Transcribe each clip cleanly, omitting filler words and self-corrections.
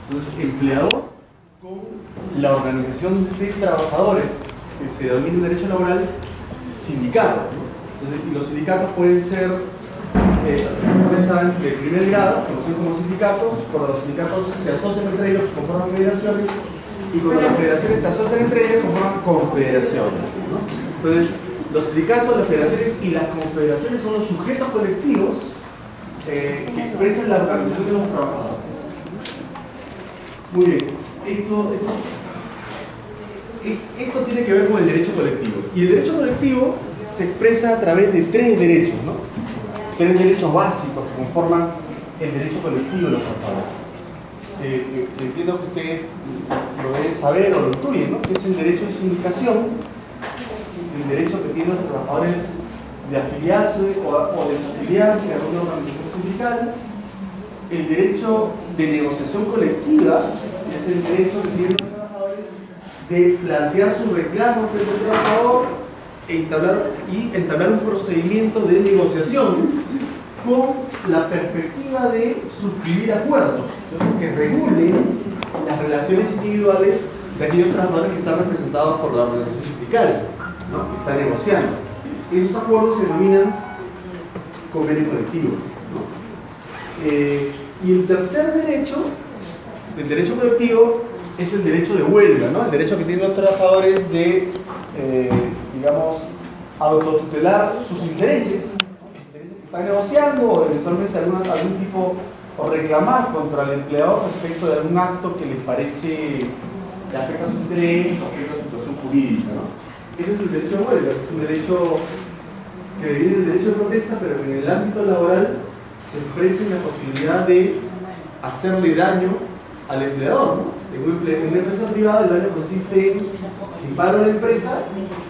Entonces, empleador con la organización de trabajadores, que se denomina en derecho laboral sindicato, ¿no? Entonces, y los sindicatos pueden ser, ustedes saben, de primer grado, conocidos como sindicatos. Cuando los sindicatos se asocian entre ellos, conforman federaciones, y cuando las federaciones se asocian entre ellas, conforman confederaciones, ¿no? Entonces, los sindicatos, las federaciones y las confederaciones son los sujetos colectivos que expresan la organización de los trabajadores. Muy bien, esto tiene que ver con el derecho colectivo. Y el derecho colectivo se expresa a través de tres derechos, ¿no? Tres derechos básicos que conforman el derecho colectivo de los trabajadores. Entiendo que ustedes lo deben saber o lo intuyen, ¿no? Que es el derecho de sindicación, el derecho que tienen los trabajadores de afiliarse o desafiliarse a una organización sindical, el derecho de negociación colectiva, que es el derecho que tienen los trabajadores de plantear su reclamo frente al trabajador e entablar un procedimiento de negociación con la perspectiva de suscribir acuerdos, ¿no? Que regulen las relaciones individuales de aquellos trabajadores que están representados por la organización sindical, ¿no? Que está negociando. Esos acuerdos se denominan convenios colectivos, ¿no? Y el tercer derecho, el derecho colectivo, es el derecho de huelga, ¿no? El derecho que tienen los trabajadores de, digamos, autotutelar sus intereses, que están negociando, o eventualmente algún tipo, o reclamar contra el empleador respecto de algún acto que les parece que afecta a su interés o afecta a su situación jurídica, ¿no? Ese es el derecho de huelga, es un derecho que viene del derecho de protesta, pero que en el ámbito laboral se expresa en la posibilidad de hacerle daño al empleador, ¿no? En una empresa privada el daño consiste en, si paro la empresa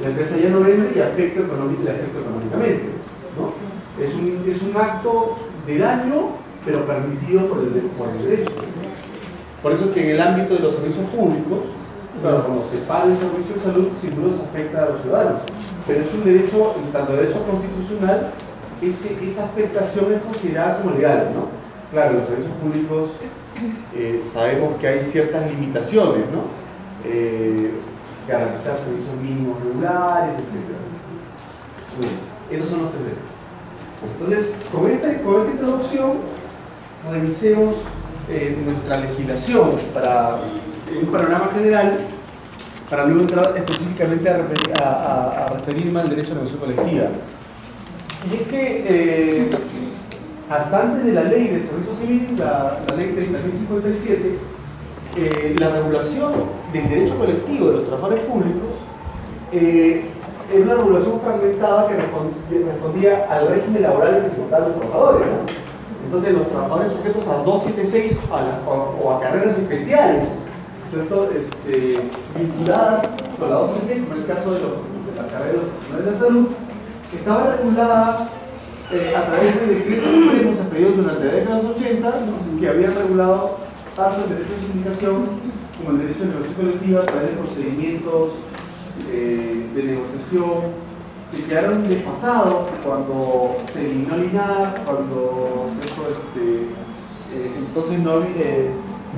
ya no vende y afecta económicamente, ¿no? Es un acto de daño, pero permitido por el derecho. Por eso es que en el ámbito de los servicios públicos, claro, cuando se paga el servicio de salud, sin duda se afecta a los ciudadanos. Pero es un derecho, en tanto derecho constitucional, esa afectación es considerada como legal, ¿no? Claro, en los servicios públicos sabemos que hay ciertas limitaciones, ¿no? Garantizar servicios mínimos regulares, etc. Bueno, esos son los tres derechos. Entonces, con esta introducción, revisemos nuestra legislación para un panorama general, para luego entrar específicamente a referirme al derecho a la negociación colectiva. Y es que hasta antes de la ley de servicio civil, la ley 30.057, la regulación del derecho colectivo de los trabajadores públicos era una regulación fragmentada que respondía al régimen laboral que se encontraban los trabajadores, ¿no? Entonces los trabajadores sujetos a 276 o a carreras especiales, ¿cierto? Vinculadas con la 276, como en el caso de la carrera de los profesionales de la salud, estaba regulada a través de decretos supremos expedidos durante la década de los 80, ¿no? Que habían regulado tanto el derecho de sindicación como el derecho de negociación colectiva a través de procedimientos de negociación que quedaron desfasados cuando se eliminó el INAC, cuando entonces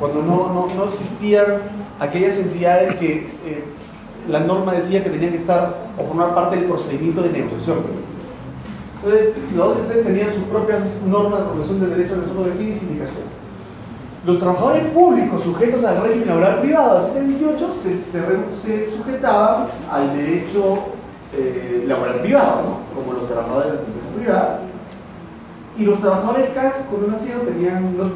cuando no existían aquellas entidades que la norma decía que tenían que estar o formar parte del procedimiento de negociación. Entonces, los OCC tenían sus propias normas de protección del derecho a la negociación colectiva y sindicación. Los trabajadores públicos sujetos al régimen laboral privado del 728 se sujetaban al derecho laboral privado, ¿no? Como los trabajadores de las empresas privadas. Y los trabajadores CAS, cuando nacieron,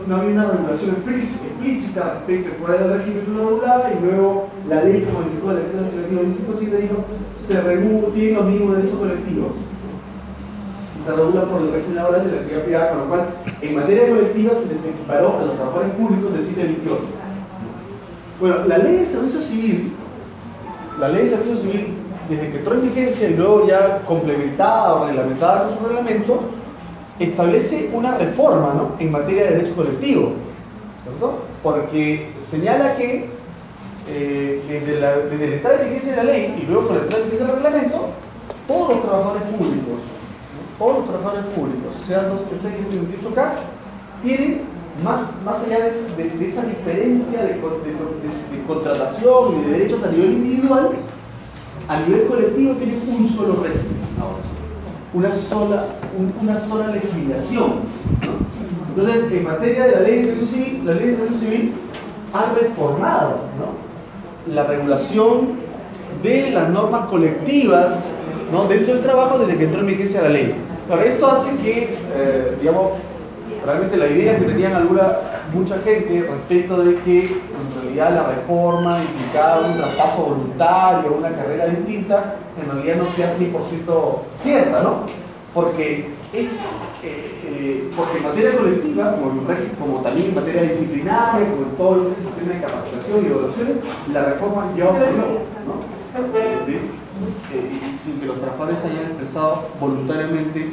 no había una regulación explícita respecto a cuál era el régimen que lo regulaba, y luego la ley que modificó la ley legislativa 157 dijo tienen los mismos derechos colectivos. Y se regula por el régimen laboral de la actividad privada, con lo cual, en materia colectiva, se les equiparó a los trabajadores públicos del 728. Bueno, la ley de servicio civil, desde que entró en vigencia y luego ya complementada o reglamentada con su reglamento, establece una reforma, ¿no? En materia de derecho colectivo, ¿cierto? Porque señala que desde la entrada en vigencia de la ley y luego con la entrada en vigencia del reglamento, todos los trabajadores públicos, sean los 6 y 28 CAS, tienen más allá de esa diferencia de contratación y de derechos a nivel individual, a nivel colectivo tiene un solo régimen ahora, una sola legislación, ¿no? Entonces, en materia de la ley de servicio civil, la ley de servicio civil ha reformado, ¿no?, la regulación de las normas colectivas, ¿no?, dentro del trabajo desde que entró en vigencia la ley. Claro, esto hace que, digamos, realmente la idea que tenían mucha gente respecto de que en realidad la reforma implicaba un traspaso voluntario, una carrera distinta, en realidad no sea 100% cierta, ¿no? Porque porque en materia colectiva, como también en materia disciplinaria, como en todo el sistema de capacitación y evaluaciones, la reforma ya ocurrió, ¿no? Y sin que los trabajadores hayan expresado voluntariamente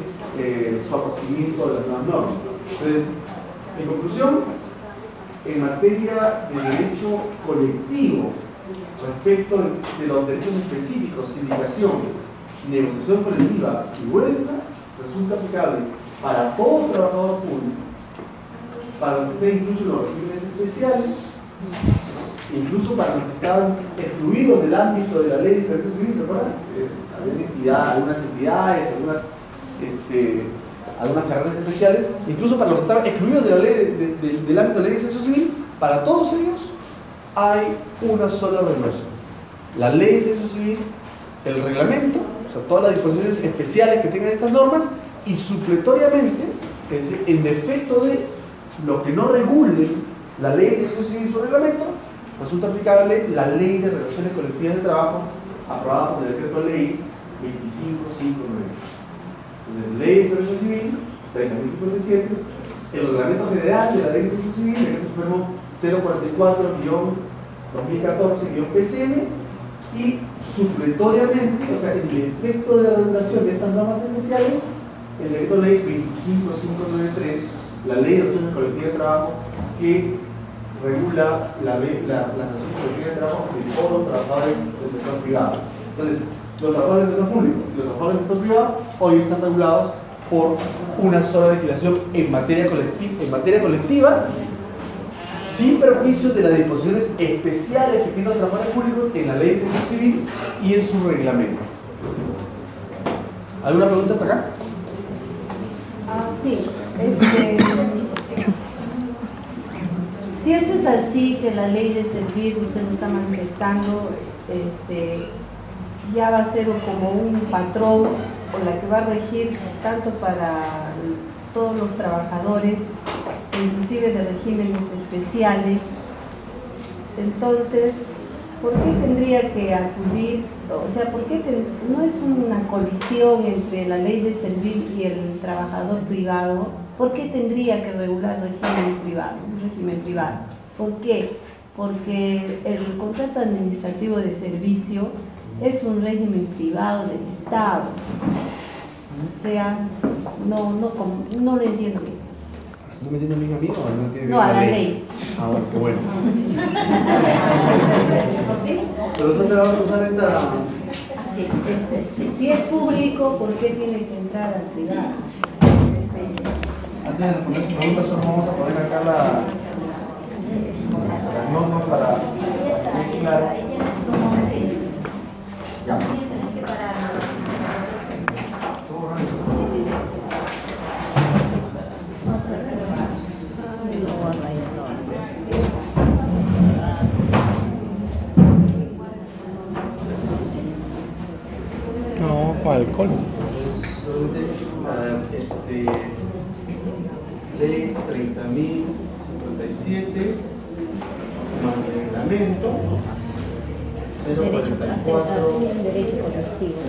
su acogimiento de las nuevas normas. Entonces, en conclusión, en materia de derecho colectivo, respecto de los derechos específicos, sindicación, negociación colectiva y huelga, resulta aplicable para todo trabajador público, para los que estén incluso en los regímenes especiales, incluso para los que estaban excluidos del ámbito de la ley de servicios civiles, ¿se acuerdan? Algunas entidades, algunas carreras especiales, incluso para los que estaban excluidos de la ley del ámbito de la ley de servicio civil, para todos ellos hay una sola regulación. La ley de servicio civil, el reglamento, o sea, todas las disposiciones especiales que tengan estas normas, y supletoriamente, es decir, en defecto de lo que no regulen la ley de servicio civil y su reglamento, resulta aplicable la ley de relaciones colectivas de trabajo aprobada por el decreto ley 25509. Entonces, ley de servicio civil 30.057, el reglamento general de la ley de servicio civil, el decreto supremo 044-2014-PCM, y supletoriamente, o sea, en el efecto de la regulación de estas normas especiales, el decreto ley 25593, la ley de relaciones colectivas de trabajo, que regula las relaciones colectivas de trabajo de todos los trabajadores del sector privado. Entonces, los trabajadores del sector público y los trabajadores del sector privado hoy están regulados por una sola legislación en materia colectiva, sin perjuicio de las disposiciones especiales que tienen los trabajadores públicos en la ley de servicio civil y en su reglamento. ¿Alguna pregunta hasta acá? Sí. Si esto es así, que la ley de servir, usted lo está manifestando, ya va a ser como un patrón o la que va a regir tanto para todos los trabajadores, inclusive de regímenes especiales. Entonces, ¿por qué tendría que acudir? O sea, ¿por qué no es una colisión entre la ley de servir y el trabajador privado? ¿Por qué tendría que regular un régimen privado? ¿Por qué? Porque el contrato administrativo de servicio es un régimen privado del Estado. O sea, no lo entiendo bien. ¿No me entiende bien a mí o no entiende bien No, a la ley. Ah, bueno, qué bueno. Pero usted va a usar esta... Sí, si es público, ¿por qué tiene que entrar al privado? Antes de responder su pregunta, solo vamos a poner acá las normas para... Claro. Ya. No, para alcohol. Ley 30.057, más reglamento 044 Derecho colectivo,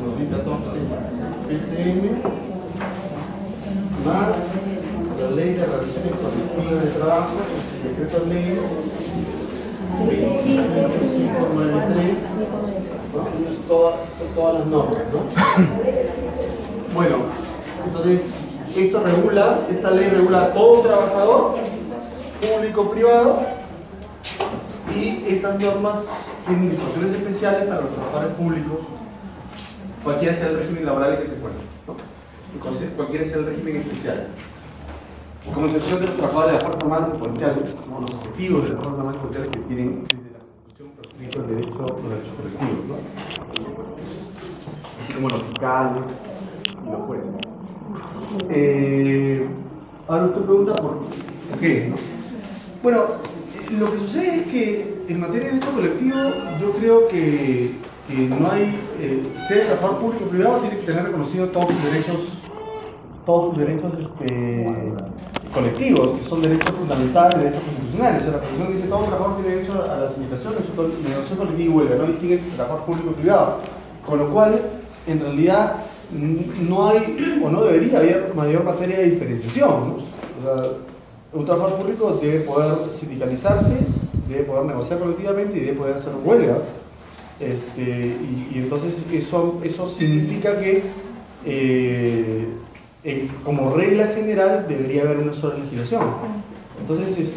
2014 PCM, más la ley de relaciones colectivas de trabajo, el decreto ley 25593, todas las normas, ¿no? Bueno, entonces esta ley regula a todo trabajador, público o privado, y estas normas tienen disposiciones especiales para los trabajadores públicos, cualquiera sea el régimen laboral en que se encuentren, ¿no? cuál quiere ser el régimen especial. Como institución de los trabajadores de las Fuerzas Armadas y Policiales, como los objetivos de las Fuerzas Armadas y Policiales que tienen desde la Constitución proscrito el derecho a los derechos colectivos, ¿no? Así como los fiscales y los jueces. Ahora usted pregunta por qué, ¿no? Bueno, lo que sucede es que en materia de derecho colectivo yo creo que no hay, ser trabajador público o privado tiene que tener reconocido todos sus derechos colectivos, que son derechos fundamentales, derechos constitucionales. O sea, la Constitución dice que todo trabajador tiene derecho a la asignación, negociación colectiva y huelga, no distingue entre trabajador público y privado. Con lo cual, en realidad, no hay o no debería haber mayor materia de diferenciación, ¿no? O sea, un trabajador público debe poder sindicalizarse, debe poder negociar colectivamente y debe poder hacer huelga. Y entonces eso significa que como regla general debería haber una sola legislación. Entonces,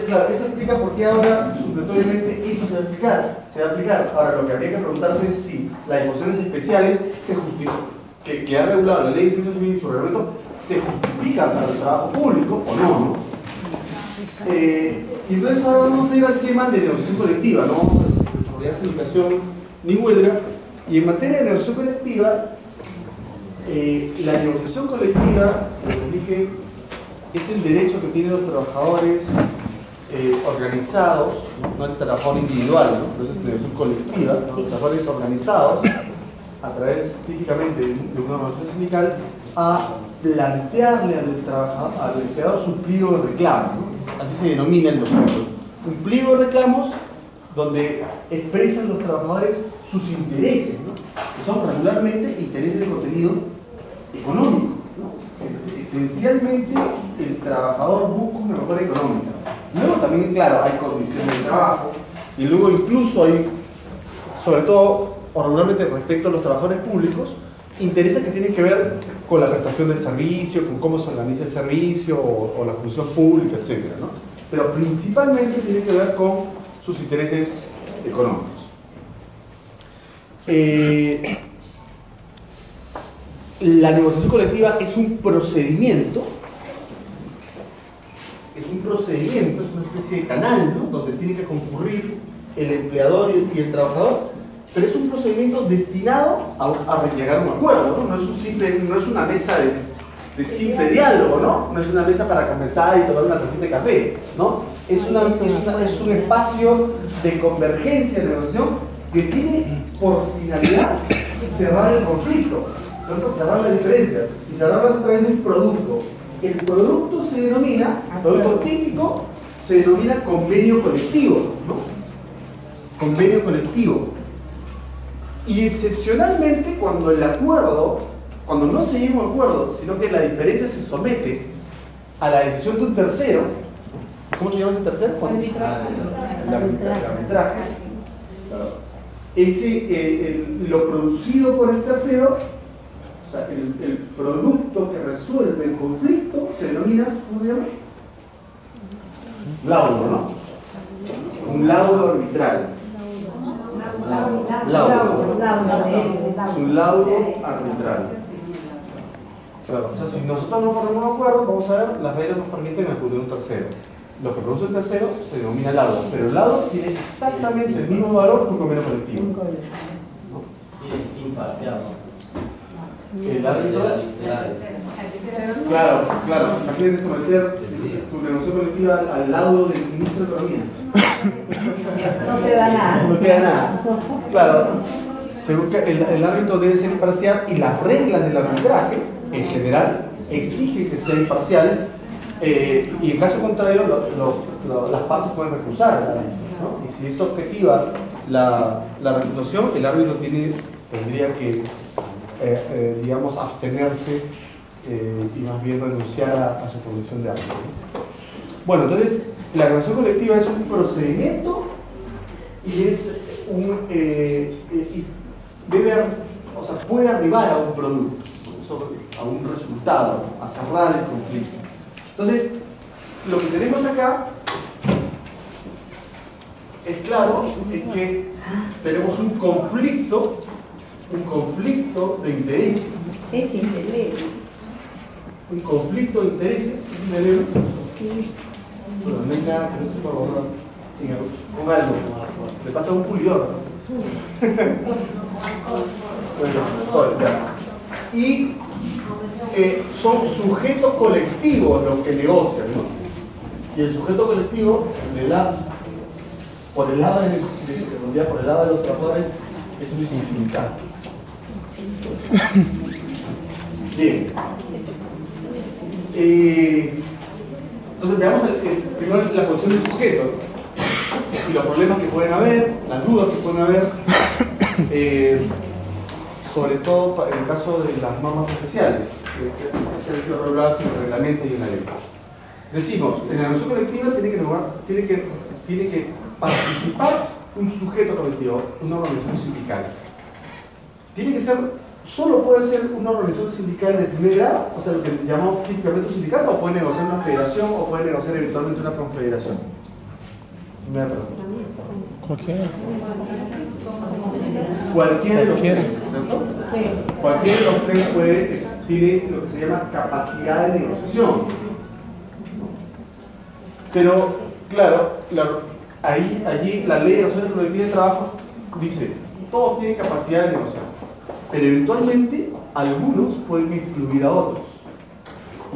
claro, eso explica por qué ahora supletoriamente esto se va a aplicar. Se va a aplicar. Ahora, lo que habría que preguntarse es si las disposiciones especiales se justifican, que ha regulado la ley de servicios civil y su reglamento, se justifican para el trabajo público o no, ¿no? Y entonces ahora vamos a ir al tema de negociación colectiva, no vamos a desarrollar sindicación ni huelga. Y en materia de negociación colectiva, la negociación colectiva, como dije, es el derecho que tienen los trabajadores organizados, no el trabajador individual, ¿no? Pero eso es negociación colectiva, ¿no? Los trabajadores organizados a través típicamente de una organización sindical a plantearle al trabajador, al empleador su pliego de reclamos, ¿no? Así se denomina el documento. Un pliego de reclamos donde expresan los trabajadores sus intereses, ¿no? Que son regularmente intereses de contenido económico, ¿no? Esencialmente el trabajador busca una mejora económica. Luego también, claro, hay condiciones de trabajo y luego incluso hay, sobre todo o regularmente respecto a los trabajadores públicos, intereses que tienen que ver con la prestación del servicio, con cómo se organiza el servicio o la función pública, etc., ¿no? Pero principalmente tiene que ver con sus intereses económicos. La negociación colectiva es un procedimiento, es una especie de canal, ¿no? Donde tiene que concurrir el empleador y el trabajador, pero es un procedimiento destinado a llegar a un acuerdo, ¿no? No es una mesa de simple diálogo, ¿no? No es una mesa para conversar y tomar una tacita de café, ¿no? Es un espacio de convergencia de negociación que tiene por finalidad cerrar el conflicto, ¿no? Cerrar las diferencias y cerrarlas a través de un producto. El producto se denomina, producto típico, se denomina convenio colectivo, ¿no? Convenio colectivo. Y excepcionalmente cuando no se llega a un acuerdo, sino que la diferencia se somete a la decisión de un tercero, ¿cómo se llama ese tercero? El arbitraje. Lo producido por el tercero, o sea, el producto que resuelve el conflicto se denomina, ¿cómo se llama? Laudo, ¿no? Un laudo arbitral. Es un laudo arbitral. Claro, o sea, si nosotros no ponemos de acuerdo, vamos a ver, las reglas nos permiten acudir a un tercero. Lo que produce el tercero se denomina laudo, pero el laudo tiene exactamente el mismo valor que un convenio colectivo. ¿No? Sí, es imparcial, ¿no? El árbitro. Claro. Imagínate someter tu negociación colectiva al laudo del ministro de Economía. No te da nada. No queda nada. Claro, se busca, el árbitro debe ser imparcial y las reglas del arbitraje, en general, exigen que sea imparcial y en caso contrario, las partes pueden recusar el árbitro, ¿no? Y si es objetiva la recusación, el árbitro tendría que, digamos, abstenerse y más bien renunciar a su condición de árbitro, ¿no? Bueno, entonces, la negociación colectiva es un procedimiento y es puede arribar a un producto, a un resultado, a cerrar el conflicto. Entonces, lo que tenemos acá es claro, es que tenemos un conflicto de intereses, Ese es el ego. Un conflicto de intereses es un ego. Sí. Bueno, no hay nada que no se pueda borrar con algo. Le pasa a un pulidor. Bueno, ya. Y son sujetos colectivos los que negocian, ¿no? Y el sujeto colectivo, por el lado de los trabajadores, es un sindicato. Bien. Entonces veamos primero la posición del sujeto, ¿no? Y los problemas que pueden haber, las dudas que pueden haber, sobre todo en el caso de las normas especiales, que se han sido reguladas en el reglamento y en la ley. Decimos, en la negociación colectiva tiene que participar un sujeto colectivo, una organización sindical. Tiene que ser, solo puede ser una organización sindical de primer grado, o sea, lo que llamamos típicamente un sindicato, o puede negociar una federación, o puede negociar eventualmente una confederación. Primera pregunta. Cualquiera de los tres, ¿cierto? Cualquiera de los tres tiene lo que se llama capacidad de negociación. Pero, claro, allí la ley de relaciones colectivas de trabajo dice, todos tienen capacidad de negociar, pero eventualmente algunos pueden excluir a otros.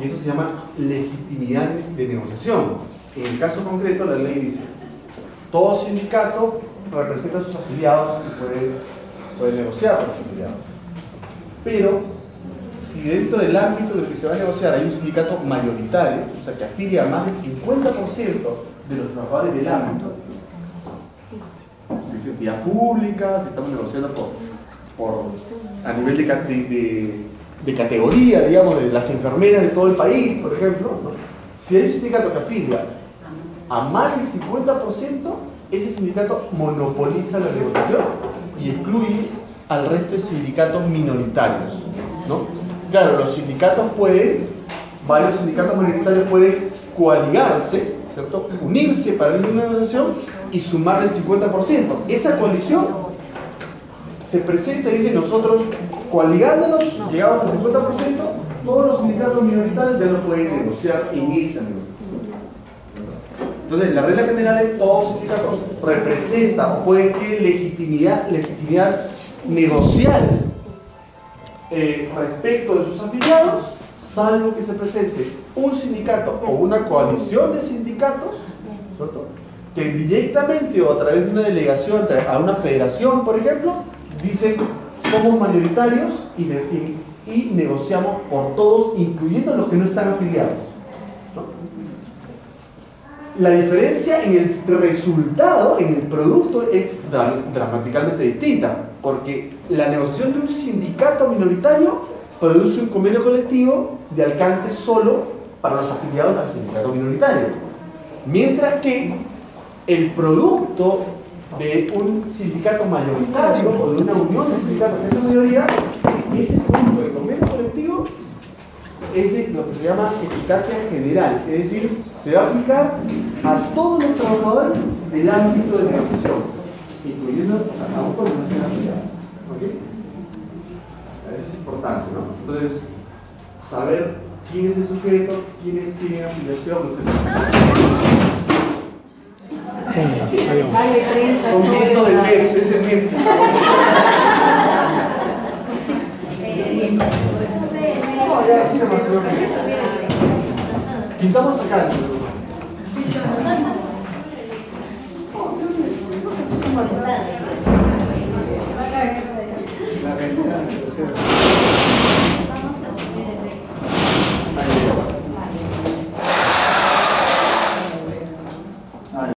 Y eso se llama legitimidad de negociación. En el caso concreto, la ley dice, todo sindicato representa a sus afiliados y puede negociar con sus afiliados. Pero, si dentro del ámbito del que se va a negociar hay un sindicato mayoritario, o sea que afilia a más del 50% de los trabajadores del ámbito, si es entidad pública, si estamos negociando a nivel de categoría, digamos, de las enfermeras de todo el país, por ejemplo, ¿no? Si hay un sindicato que afilia a más del 50%, ese sindicato monopoliza la negociación y excluye al resto de sindicatos minoritarios, ¿no? Claro, los sindicatos varios sindicatos minoritarios pueden coaligarse, ¿cierto? Unirse para una negociación y sumar el 50%. Esa coalición se presenta y dice, nosotros coaligándonos, llegamos al 50%, todos los sindicatos minoritarios ya no pueden negociar en esa negociación. Entonces, la regla general es todo sindicato representa o puede tener legitimidad negocial respecto de sus afiliados, salvo que se presente un sindicato o una coalición de sindicatos, ¿cierto?, que directamente o a través de una delegación a una federación, por ejemplo, dicen somos mayoritarios y negociamos por todos, incluyendo los que no están afiliados, ¿no? La diferencia en el resultado, en el producto, es dramáticamente distinta, porque la negociación de un sindicato minoritario produce un convenio colectivo de alcance solo para los afiliados al sindicato minoritario, mientras que el producto de un sindicato mayoritario o de una unión de sindicatos de esa mayoría, ese producto del convenio colectivo es de lo que se llama eficacia general, es decir, se va a aplicar a todos los trabajadores del ámbito de negociación, incluyendo a cada uno de los que están afiliados. ¿Okay? Eso es importante, ¿no? Entonces, saber quién es el sujeto, quiénes tienen afiliación, etc. Son vientos del MEF, es el MEF. No, ya así nomás creo que pintamos acá. La realidad,